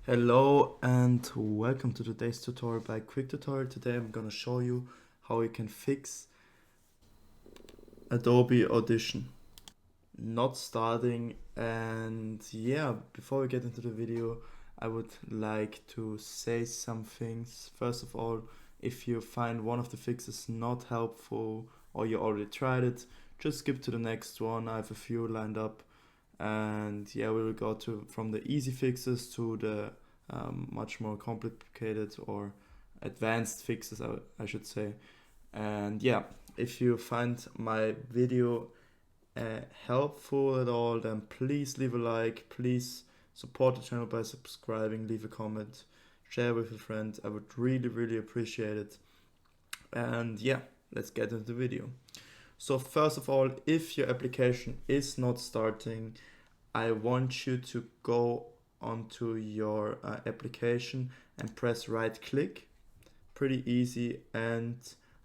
Hello and welcome to today's tutorial by Quick Tutorial. Today I'm gonna show you how you can fix Adobe Audition not starting. And yeah, before we get into the video, I would like to say some things. First of all, if you find one of the fixes not helpful or you already tried it, just skip to the next one. I have a few lined up, and yeah, we will go from the easy fixes to the much more complicated or advanced fixes, I should say. And yeah, if you find my video helpful at all, then please leave a like, please support the channel by subscribing, leave a comment, share with a friend. I would really appreciate it. And yeah, let's get into the video. So first of all, if your application is not starting, I want you to go onto your application and press right click. Pretty easy. And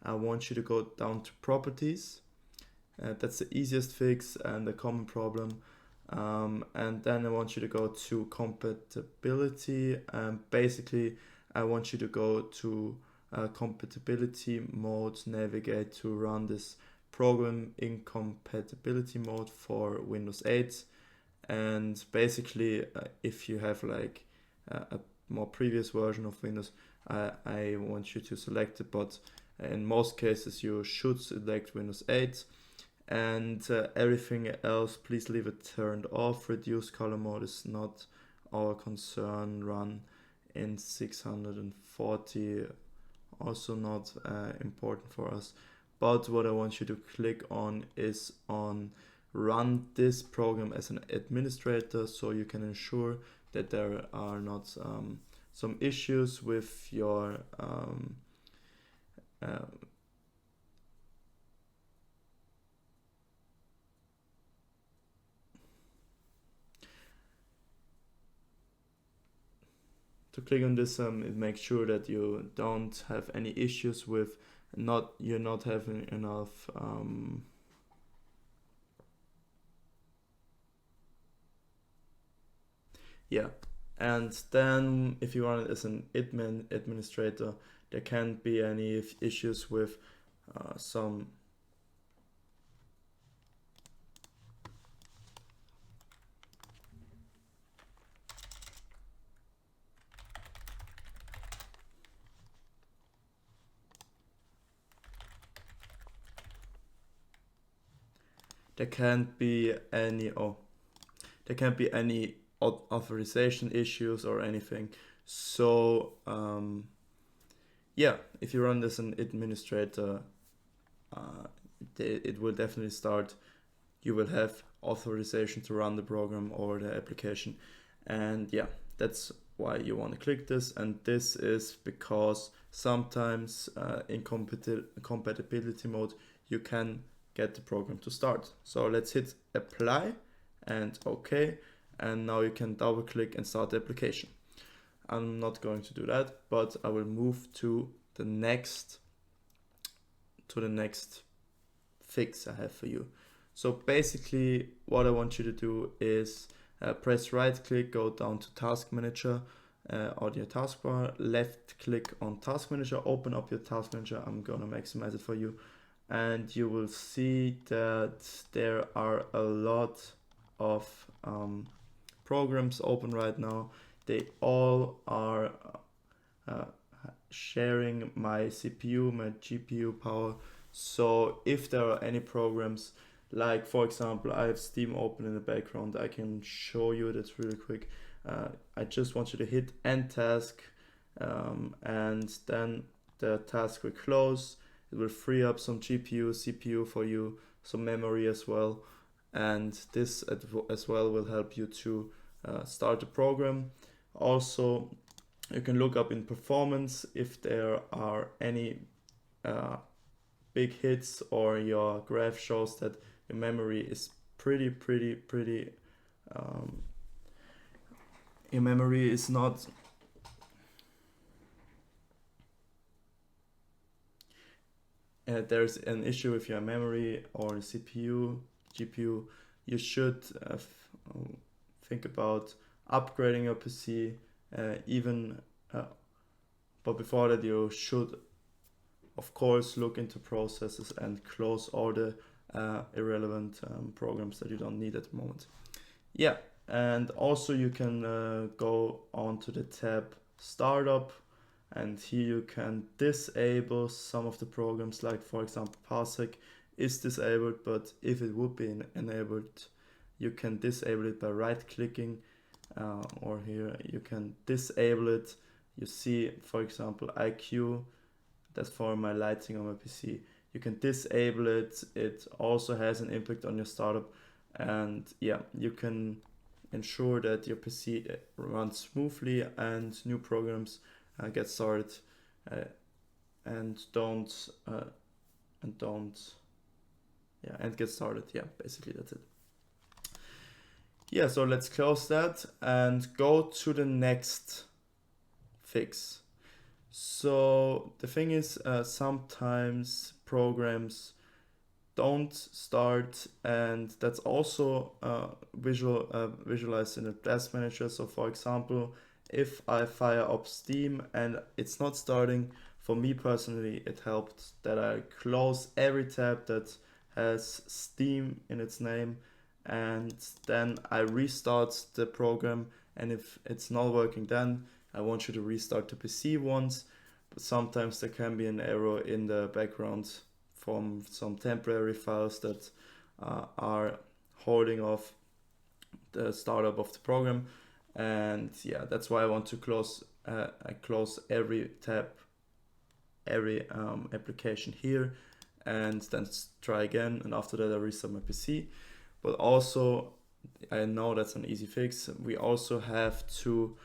I want you to go down to properties. That's the easiest fix and a common problem. And then I want you to go to compatibility. Basically, I want you to go to compatibility mode, navigate to run this program in compatibility mode for Windows 8. And basically, if you have like a more previous version of Windows, I want you to select it, but in most cases you should select Windows 8. And everything else, please leave it turned off. Reduce color mode is not our concern. Run in 640, also not important for us. But what I want you to click on is on run this program as an administrator, so you can ensure that there are not some issues with your to click on this, it makes sure that you don't have any issues with you're not having enough yeah. And then if you run it as an administrator, there can't be any issues with some there can't be any authorization issues or anything. So yeah, if you run this as an administrator, it will definitely start. You will have authorization to run the program or the application. And yeah, that's why you want to click this. And this is because sometimes in compatibility mode you can get the program to start. So let's hit apply and OK, and now you can double click and start the application. I'm not going to do that, but I will move to the next fix I have for you. So basically what I want you to do is press right click, go down to Task Manager on your taskbar, left click on Task Manager, open up your Task Manager. I'm gonna maximize it for you, and you will see that there are a lot of programs open right now. They all are sharing my CPU, my GPU power. So if there are any programs, like for example, I have Steam open in the background, I can show you that really quick. I just want you to hit end task, and then the task will close. It will free up some GPU, CPU for you, some memory as well. And this as well will help you to start the program. Also, you can look up in performance if there are any big hits, or your graph shows that your memory is pretty your memory is not there's an issue with your memory or CPU, GPU, you should think about upgrading your PC even but before that you should of course look into processes and close all the irrelevant programs that you don't need at the moment. Yeah, and also you can go on to the tab Startup, and here you can disable some of the programs, like for example Parsec is disabled, but if it would be enabled, you can disable it by right clicking, or here you can disable it. You see, for example, IQ, that's for my lighting on my PC. You can disable it. It also has an impact on your startup, and yeah, you can ensure that your PC runs smoothly and new programs get started, and get started. Yeah, basically that's it. Yeah, so let's close that and go to the next fix. So the thing is, sometimes programs don't start, and that's also visualized in the task manager. So for example, if I fire up Steam and it's not starting, for me personally, it helped that I close every tab that has Steam in its name, and then I restart the program. And if it's not working, then I want you to restart the PC once, but sometimes there can be an error in the background from some temporary files that are holding off the startup of the program. And yeah, that's why I want to close every tab, every application here, and then try again, and after that I restart my PC. But also, I know that's an easy fix, we also have to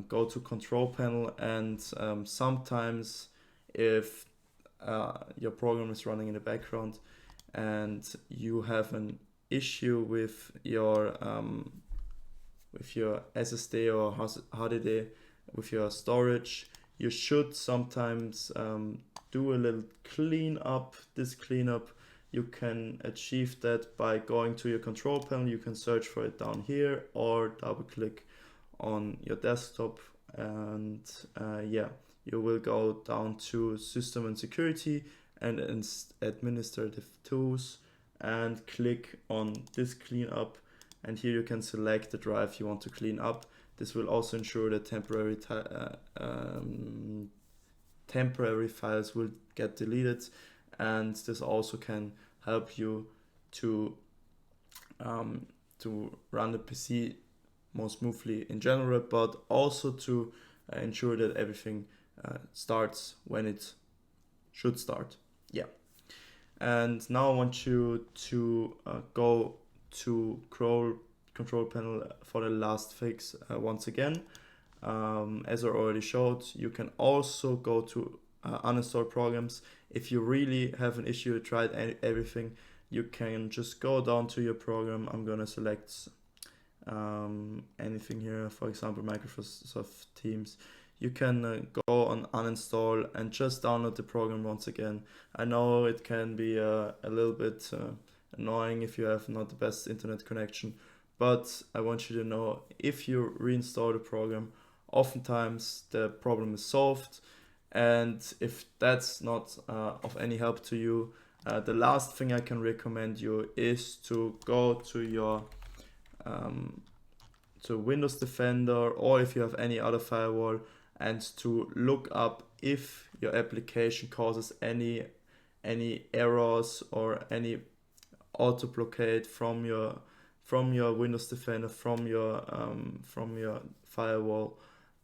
go to control panel, and sometimes if your program is running in the background and you have an issue with your SSD or HDD, with your storage, you should sometimes do a little cleanup. This cleanup, you can achieve that by going to your control panel. You can search for it down here or double click on your desktop, and yeah, you will go down to System and Security and Administrative Tools and click on this cleanup, and here you can select the drive you want to clean up. This will also ensure that temporary files will get deleted, and this also can help you to run the PC more smoothly in general, but also to ensure that everything starts when it should start. Yeah. And now I want you to go to control panel for the last fix once again. As I already showed, you can also go to uninstall programs. If you really have an issue, tried everything, you can just go down to your program. I'm gonna select anything here, for example Microsoft Teams. You can go on uninstall and just download the program once again. I know it can be a little bit annoying if you have not the best internet connection, but I want you to know, if you reinstall the program, oftentimes the problem is solved. And if that's not of any help to you, the last thing I can recommend you is to go to your to Windows Defender, or if you have any other firewall, and to look up if your application causes any errors or any auto blockade from your Windows Defender, from your firewall,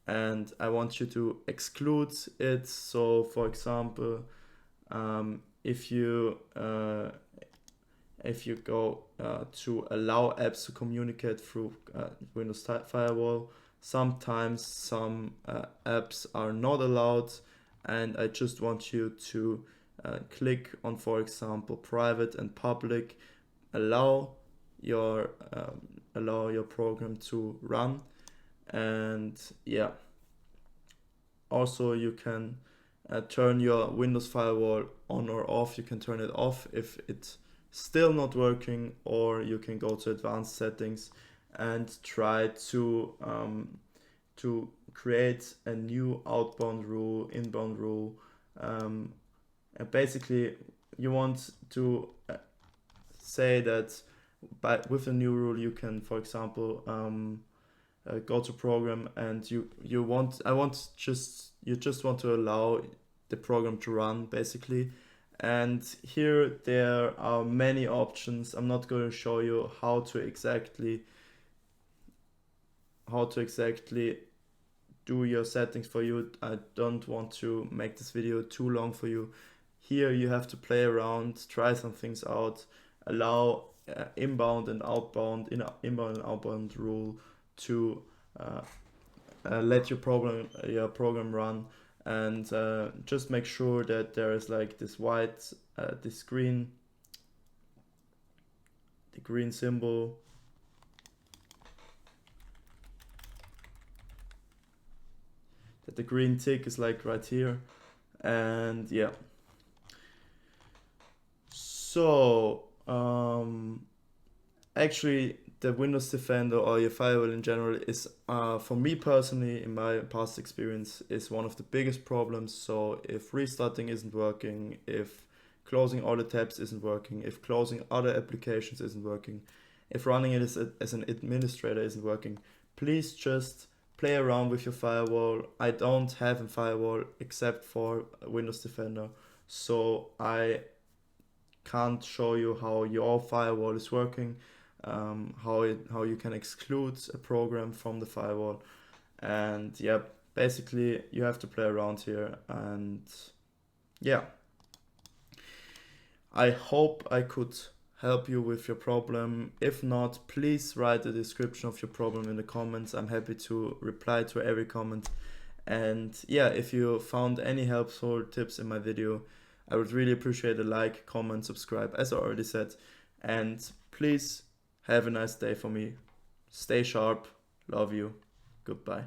and I want you to exclude it. So for example, if you go to allow apps to communicate through Windows Firewall, sometimes some apps are not allowed, and I just want you to click on, for example, private and public, allow your program to run. And yeah, also you can turn your Windows Firewall on or off. You can turn it off if it's still not working, or you can go to advanced settings and try to to create a new outbound rule, inbound rule. And basically, you want to say that with a new rule you can, for example, go to program, and you just want to allow the program to run basically. And here there are many options. I'm not going to show you how to exactly do your settings for you. I don't want to make this video too long for you. Here you have to play around, try some things out, allow inbound and outbound rule to let your program run, and just make sure that there is like this white the green symbol, that the green tick is like right here. And yeah, so actually the Windows Defender or your firewall in general is, for me personally, in my past experience, is one of the biggest problems. So if restarting isn't working, if closing all the tabs isn't working, if closing other applications isn't working, if running it as an administrator isn't working, please just play around with your firewall. I don't have a firewall except for Windows Defender, so I can't show you how your firewall is working, how you can exclude a program from the firewall. And yeah, basically you have to play around here. And yeah, I hope I could help you with your problem. If not, please write the description of your problem in the comments. I'm happy to reply to every comment. And yeah, if you found any helpful tips in my video, I would really appreciate a like, comment, subscribe, as I already said. And please have a nice day for me. Stay sharp. Love you. Goodbye.